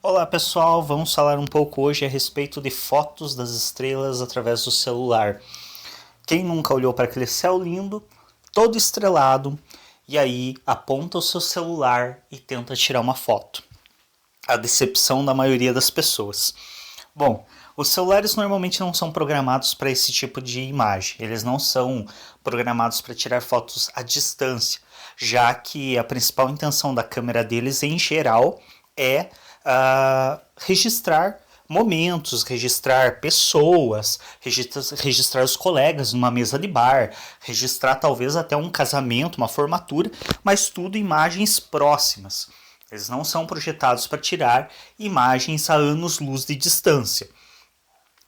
Olá pessoal, vamos falar um pouco hoje a respeito de fotos das estrelas através do celular. Quem nunca olhou para aquele céu lindo, todo estrelado, e aí aponta o seu celular e tenta tirar uma foto? A decepção da maioria das pessoas. Bom, os celulares normalmente não são programados para esse tipo de imagem. Eles não são programados para tirar fotos à distância, já que a principal intenção da câmera deles, em geral, é registrar momentos, registrar pessoas, registrar os colegas numa mesa de bar, registrar talvez até um casamento, uma formatura, mas tudo imagens próximas. Eles não são projetados para tirar imagens a anos-luz de distância.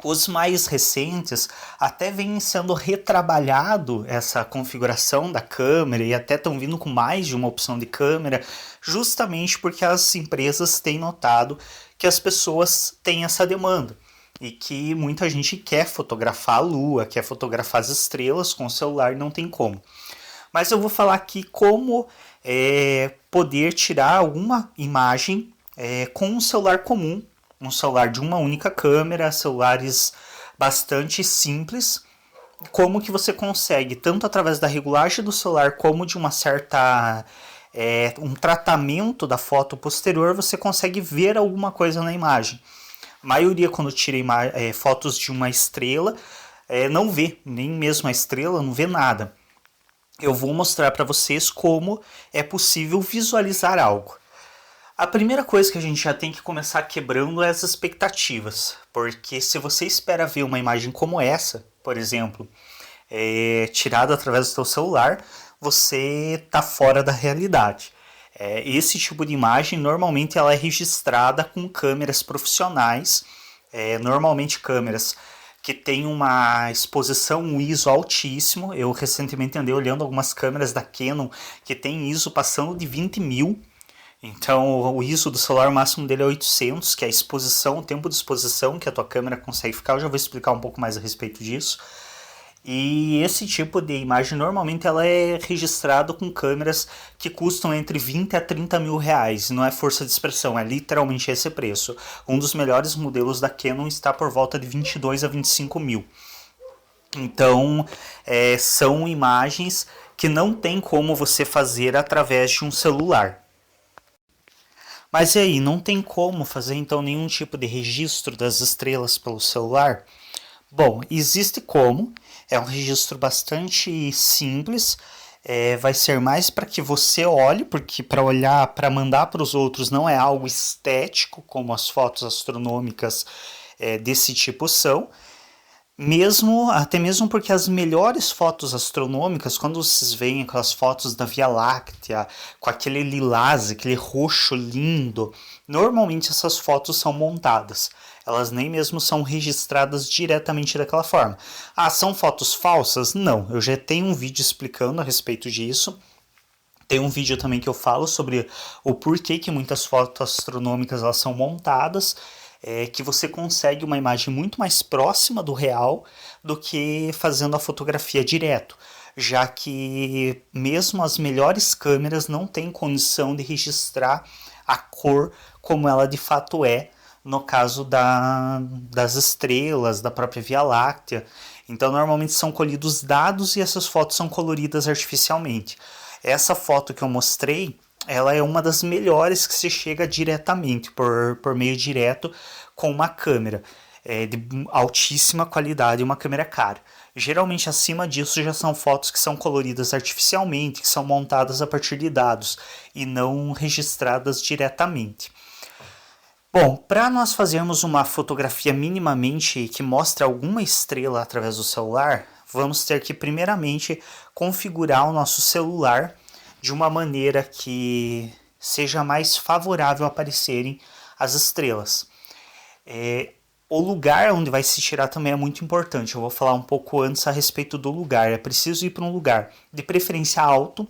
Os mais recentes até vem sendo retrabalhado essa configuração da câmera e até estão vindo com mais de uma opção de câmera, justamente porque as empresas têm notado que as pessoas têm essa demanda e que muita gente quer fotografar a lua, quer fotografar as estrelas com o celular e não tem como. Mas eu vou falar aqui como poder tirar alguma imagem com um celular comum, um celular de uma única câmera, celulares bastante simples. Como que você consegue, tanto através da regulagem do celular como de uma certa um tratamento da foto posterior, você consegue ver alguma coisa na imagem. A maioria, quando tira fotos de uma estrela, não vê, nem mesmo a estrela, não vê nada. Eu vou mostrar para vocês como é possível visualizar algo. A primeira coisa que a gente já tem que começar quebrando é as expectativas, porque se você espera ver uma imagem como essa, por exemplo, tirada através do seu celular, você está fora da realidade. Esse tipo de imagem normalmente ela é registrada com câmeras profissionais, normalmente câmeras que tem uma exposição, um ISO altíssimo. Eu recentemente andei olhando algumas câmeras da Canon que tem ISO passando de 20.000. Então o ISO do celular, o máximo dele é 800, que é a exposição, o tempo de exposição que a tua câmera consegue ficar. Eu já vou explicar um pouco mais a respeito disso. E esse tipo de imagem normalmente ela é registrado com câmeras que custam entre 20 a 30 mil reais. Não é força de expressão, é literalmente esse preço. Um dos melhores modelos da Canon está por volta de 22 a 25 mil. Então são imagens que não tem como você fazer através de um celular. Mas e aí, não tem como fazer então nenhum tipo de registro das estrelas pelo celular? Bom, existe como, é um registro bastante simples, vai ser mais para que você olhe, porque para olhar, para mandar para os outros não é algo estético, como as fotos astronômicas desse tipo são, até mesmo porque as melhores fotos astronômicas, quando vocês veem aquelas fotos da Via Láctea, com aquele lilás, aquele roxo lindo, normalmente essas fotos são montadas. Elas nem mesmo são registradas diretamente daquela forma. Ah, são fotos falsas? Não, eu já tenho um vídeo explicando a respeito disso. Tem um vídeo também que eu falo sobre o porquê que muitas fotos astronômicas elas são montadas, que você consegue uma imagem muito mais próxima do real do que fazendo a fotografia direto, já que mesmo as melhores câmeras não têm condição de registrar a cor como ela de fato é, no caso das estrelas, da própria Via Láctea. Então normalmente são colhidos dados e essas fotos são coloridas artificialmente. Essa foto que eu mostrei, ela é uma das melhores que se chega diretamente, por meio direto, com uma câmera de altíssima qualidade e uma câmera cara. Geralmente acima disso já são fotos que são coloridas artificialmente, que são montadas a partir de dados e não registradas diretamente. Bom, para nós fazermos uma fotografia minimamente que mostre alguma estrela através do celular, vamos ter que primeiramente configurar o nosso celular de uma maneira que seja mais favorável a aparecerem as estrelas. O lugar onde vai se tirar também é muito importante. Eu vou falar um pouco antes a respeito do lugar. É preciso ir para um lugar de preferência alto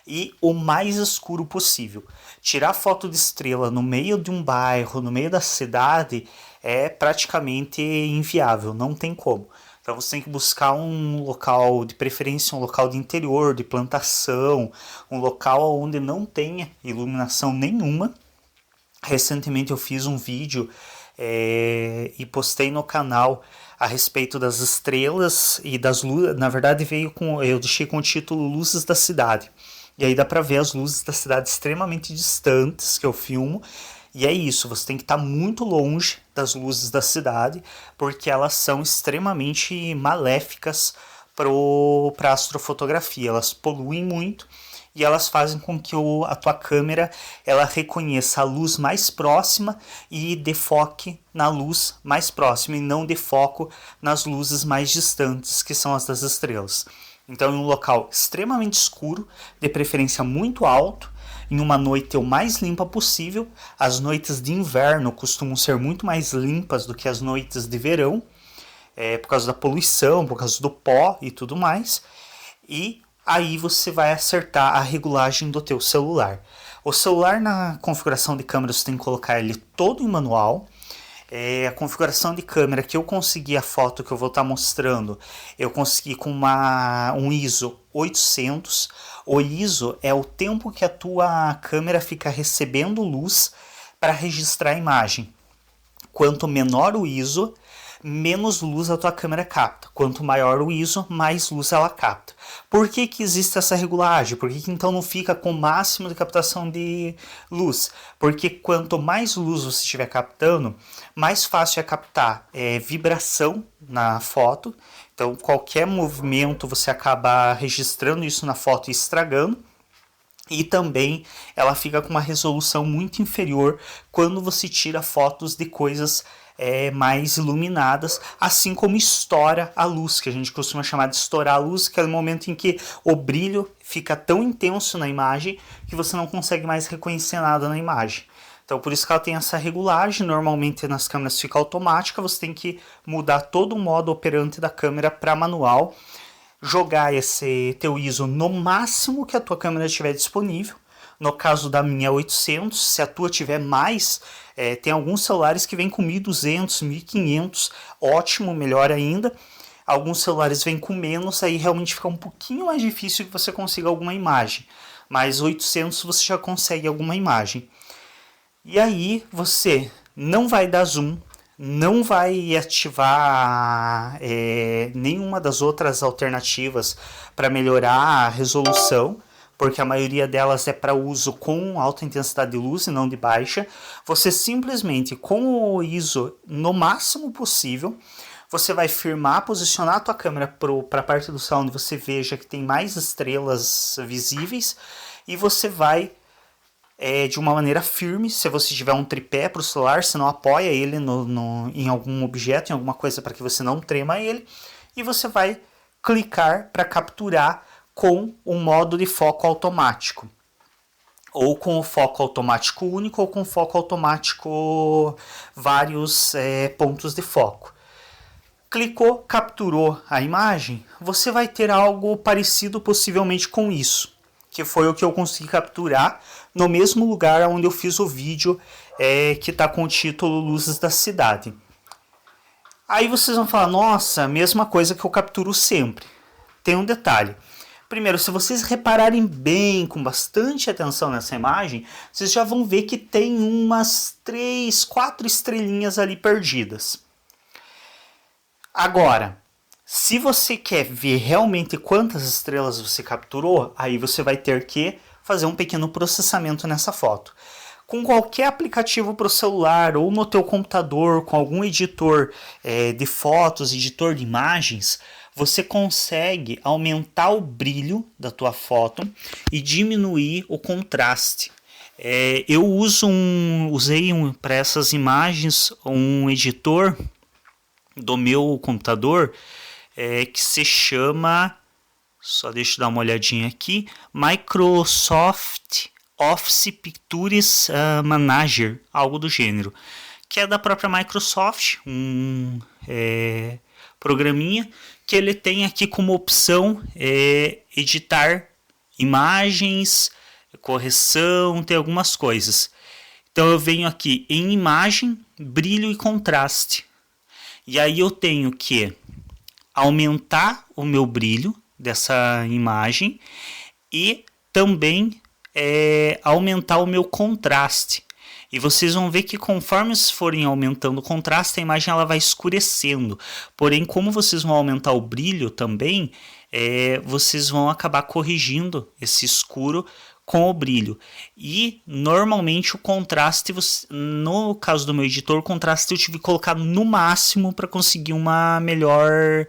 e o mais escuro possível. Tirar foto de estrela no meio de um bairro, no meio da cidade, é praticamente inviável, não tem como. Então você tem que buscar um local, de preferência um local de interior, de plantação, um local onde não tenha iluminação nenhuma Recentemente eu fiz um vídeo e postei no canal a respeito das estrelas e das luzes. Na verdade eu deixei com o título Luzes da Cidade. E aí dá pra ver as luzes da cidade extremamente distantes que eu filmo. E é isso, você tem que estar muito longe das luzes da cidade, porque elas são extremamente maléficas para a astrofotografia. Elas poluem muito e elas fazem com que a tua câmera ela reconheça a luz mais próxima e dê foco na luz mais próxima e não dê foco nas luzes mais distantes, que são as das estrelas. Então, em um local extremamente escuro, de preferência muito alto, em uma noite o mais limpa possível. As noites de inverno costumam ser muito mais limpas do que as noites de verão, por causa da poluição, por causa do pó e tudo mais. E aí você vai acertar a regulagem do teu celular. O celular, na configuração de câmera, você tem que colocar ele todo em manual. A configuração de câmera que eu consegui, a foto que eu vou estar mostrando, eu consegui com um ISO 800. O ISO é o tempo que a tua câmera fica recebendo luz para registrar a imagem. Quanto menor o ISO, menos luz a tua câmera capta. Quanto maior o ISO, mais luz ela capta. Por que existe essa regulagem? Por que então não fica com o máximo de captação de luz? Porque quanto mais luz você estiver captando, mais fácil é captar vibração na foto. Então, qualquer movimento você acaba registrando isso na foto e estragando. E também ela fica com uma resolução muito inferior quando você tira fotos de coisas mais iluminadas, assim como estoura a luz, que a gente costuma chamar de estourar a luz, que é o momento em que o brilho fica tão intenso na imagem que você não consegue mais reconhecer nada na imagem. Então, por isso que ela tem essa regulagem. Normalmente nas câmeras fica automática, você tem que mudar todo o modo operante da câmera para manual, jogar esse teu ISO no máximo que a tua câmera estiver disponível. No caso da minha 800, se a tua tiver mais, tem alguns celulares que vêm com 1200, 1500, ótimo, melhor ainda. Alguns celulares vêm com menos, aí realmente fica um pouquinho mais difícil que você consiga alguma imagem. Mas 800 você já consegue alguma imagem. E aí você não vai dar zoom, não vai ativar nenhuma das outras alternativas para melhorar a resolução, porque a maioria delas é para uso com alta intensidade de luz e não de baixa. Você simplesmente, com o ISO no máximo possível, você vai firmar, posicionar a tua câmera para a parte do céu onde você veja que tem mais estrelas visíveis, e você vai de uma maneira firme. Se você tiver um tripé para o celular, você não apoia ele em algum objeto, em alguma coisa, para que você não trema ele, e você vai clicar para capturar com um modo de foco automático, ou com o foco automático único, ou com foco automático vários pontos de foco. Clicou, capturou a imagem, você vai ter algo parecido possivelmente com isso, que foi o que eu consegui capturar no mesmo lugar onde eu fiz o vídeo que está com o título Luzes da Cidade. Aí vocês vão falar, nossa, mesma coisa que eu capturo sempre. Tem um detalhe. Primeiro, se vocês repararem bem, com bastante atenção nessa imagem, vocês já vão ver que tem umas 3, 4 estrelinhas ali perdidas. Agora, se você quer ver realmente quantas estrelas você capturou, aí você vai ter que fazer um pequeno processamento nessa foto. Com qualquer aplicativo para o celular ou no teu computador, com algum editor de fotos, editor de imagens, você consegue aumentar o brilho da tua foto e diminuir o contraste. Eu usei para essas imagens um editor do meu computador que se chama, só deixa eu dar uma olhadinha aqui, Microsoft Office Pictures Manager, algo do gênero, que é da própria Microsoft, um programinha que ele tem aqui como opção editar imagens, correção, tem algumas coisas. Então eu venho aqui em imagem, brilho e contraste. E aí eu tenho que aumentar o meu brilho dessa imagem e também aumentar o meu contraste. E vocês vão ver que conforme vocês forem aumentando o contraste, a imagem ela vai escurecendo. Porém, como vocês vão aumentar o brilho também, vocês vão acabar corrigindo esse escuro com o brilho. E normalmente o contraste, no caso do meu editor, o contraste eu tive que colocar no máximo para conseguir uma melhor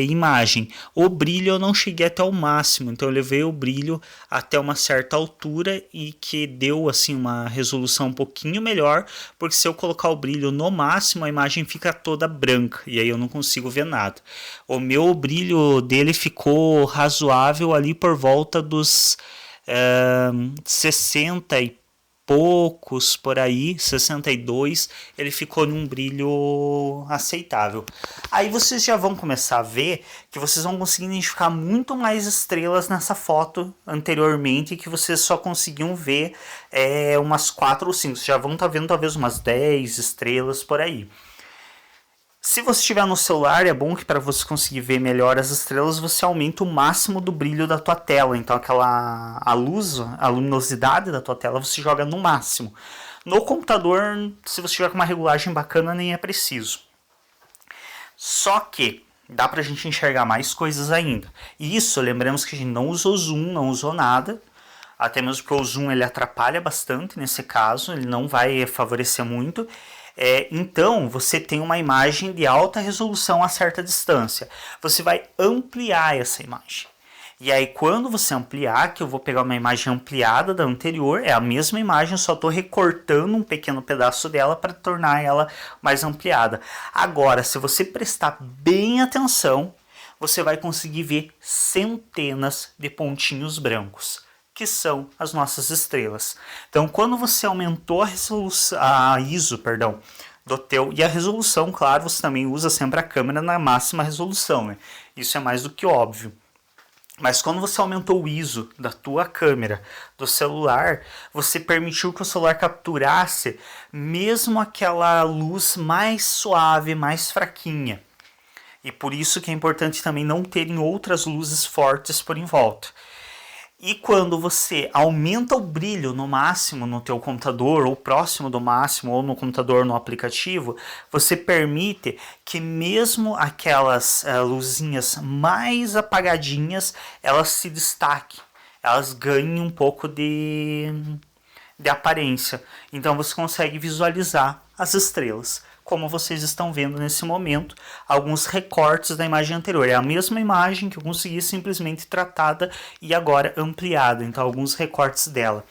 imagem. O brilho eu não cheguei até o máximo, então eu levei o brilho até uma certa altura e que deu assim uma resolução um pouquinho melhor, porque se eu colocar o brilho no máximo a imagem fica toda branca e aí eu não consigo ver nada. O meu brilho dele ficou razoável ali por volta dos 60 e poucos por aí, 62, ele ficou num brilho aceitável. Aí vocês já vão começar a ver que vocês vão conseguir identificar muito mais estrelas nessa foto anteriormente, que vocês só conseguiam ver umas 4 ou 5, vocês já vão estar vendo talvez umas 10 estrelas por aí. Se você estiver no celular, é bom que para você conseguir ver melhor as estrelas, você aumenta o máximo do brilho da tua tela. Então a luz, a luminosidade da tua tela, você joga no máximo. No computador, se você tiver com uma regulagem bacana, nem é preciso. Só que dá pra gente enxergar mais coisas ainda. E isso, lembramos que a gente não usou zoom, não usou nada. Até mesmo porque o zoom ele atrapalha bastante nesse caso, ele não vai favorecer muito. Então, você tem uma imagem de alta resolução a certa distância. Você vai ampliar essa imagem. E aí, quando você ampliar, que eu vou pegar uma imagem ampliada da anterior, é a mesma imagem, só estou recortando um pequeno pedaço dela para tornar ela mais ampliada. Agora, se você prestar bem atenção, você vai conseguir ver centenas de pontinhos brancos, que são as nossas estrelas. Então, quando você aumentou a resolução, a ISO, do teu, e a resolução, claro, você também usa sempre a câmera na máxima resolução, né? Isso é mais do que óbvio. Mas quando você aumentou o ISO da tua câmera, do celular, você permitiu que o celular capturasse mesmo aquela luz mais suave, mais fraquinha. E por isso que é importante também não terem outras luzes fortes por em volta. E quando você aumenta o brilho no máximo no teu computador, ou próximo do máximo, ou no computador no aplicativo, você permite que mesmo aquelas luzinhas mais apagadinhas, elas se destaquem, elas ganhem um pouco de aparência. Então você consegue visualizar as estrelas. Como vocês estão vendo nesse momento, alguns recortes da imagem anterior. É a mesma imagem que eu consegui simplesmente tratada e agora ampliada. Então, alguns recortes dela.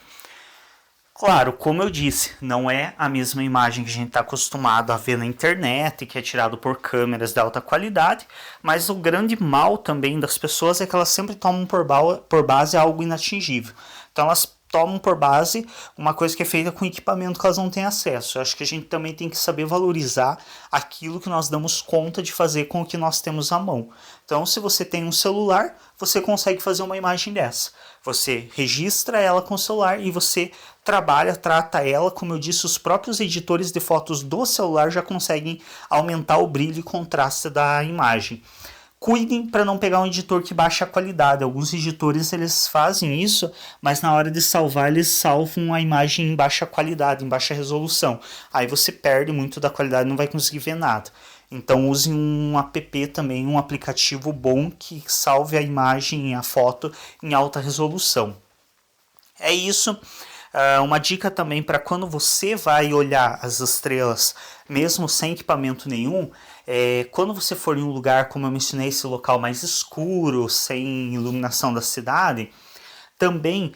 Claro, como eu disse, não é a mesma imagem que a gente está acostumado a ver na internet, que é tirado por câmeras de alta qualidade, mas o grande mal também das pessoas é que elas sempre tomam por base algo inatingível. Então, elas tomam por base uma coisa que é feita com equipamento que elas não têm acesso. Eu acho que a gente também tem que saber valorizar aquilo que nós damos conta de fazer com o que nós temos à mão. Então, se você tem um celular, você consegue fazer uma imagem dessa. Você registra ela com o celular e você trata ela, como eu disse, os próprios editores de fotos do celular já conseguem aumentar o brilho e contraste da imagem. Cuidem para não pegar um editor que baixa a qualidade. Alguns editores eles fazem isso, mas na hora de salvar eles salvam a imagem em baixa qualidade, em baixa resolução. Aí você perde muito da qualidade e não vai conseguir ver nada. Então use um app também, um aplicativo bom que salve a imagem e a foto em alta resolução. É isso. Uma dica também para quando você vai olhar as estrelas, mesmo sem equipamento nenhum, quando você for em um lugar, como eu mencionei, esse local mais escuro, sem iluminação da cidade, também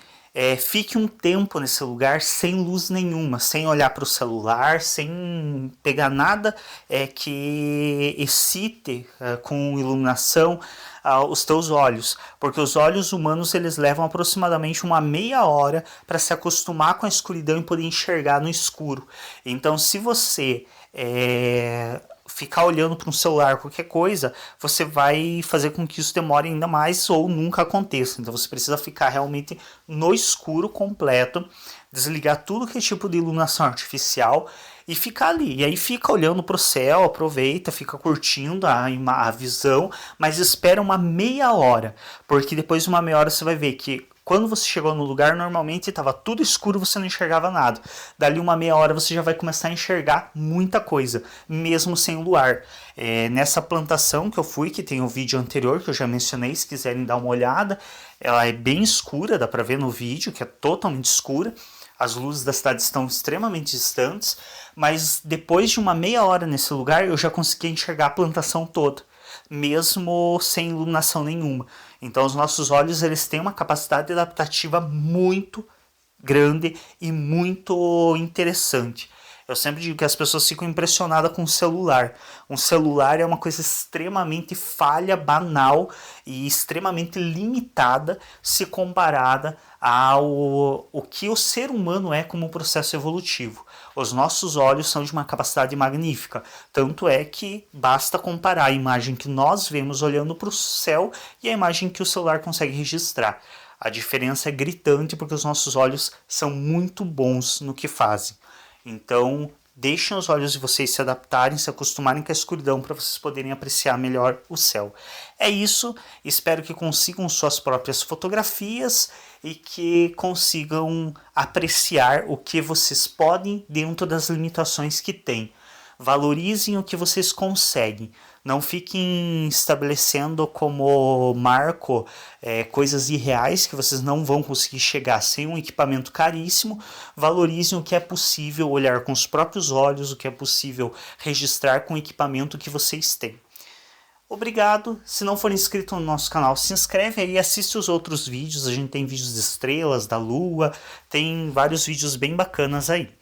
fique um tempo nesse lugar sem luz nenhuma, sem olhar para o celular, sem pegar nada que excite com iluminação os teus olhos, porque os olhos humanos eles levam aproximadamente uma meia hora para se acostumar com a escuridão e poder enxergar no escuro. Então, se você ficar olhando para um celular, qualquer coisa, você vai fazer com que isso demore ainda mais ou nunca aconteça. Então você precisa ficar realmente no escuro completo, desligar tudo que é tipo de iluminação artificial e ficar ali. E aí fica olhando para o céu, aproveita, fica curtindo a visão, mas espera uma meia hora, porque depois de uma meia hora você vai ver que Quando você chegou no lugar, normalmente estava tudo escuro, você não enxergava nada. Dali uma meia hora você já vai começar a enxergar muita coisa, mesmo sem o luar. Nessa plantação que eu fui, que tem o vídeo anterior que eu já mencionei, se quiserem dar uma olhada, ela é bem escura, dá para ver no vídeo que é totalmente escura. As luzes da cidade estão extremamente distantes, mas depois de uma meia hora nesse lugar eu já consegui enxergar a plantação toda, mesmo sem iluminação nenhuma. Então os nossos olhos eles têm uma capacidade adaptativa muito grande e muito interessante. Eu sempre digo que as pessoas ficam impressionadas com o celular. Um celular é uma coisa extremamente falha, banal e extremamente limitada se comparada ao que o ser humano é como processo evolutivo. Os nossos olhos são de uma capacidade magnífica. Tanto é que basta comparar a imagem que nós vemos olhando para o céu e a imagem que o celular consegue registrar. A diferença é gritante porque os nossos olhos são muito bons no que fazem. Então, deixem os olhos de vocês se adaptarem, se acostumarem com a escuridão para vocês poderem apreciar melhor o céu. É isso, espero que consigam suas próprias fotografias e que consigam apreciar o que vocês podem dentro das limitações que têm. Valorizem o que vocês conseguem. Não fiquem estabelecendo como marco coisas irreais que vocês não vão conseguir chegar sem um equipamento caríssimo. Valorizem o que é possível olhar com os próprios olhos, o que é possível registrar com o equipamento que vocês têm. Obrigado. Se não for inscrito no nosso canal, se inscreve aí e assiste os outros vídeos. A gente tem vídeos de estrelas, da lua, tem vários vídeos bem bacanas aí.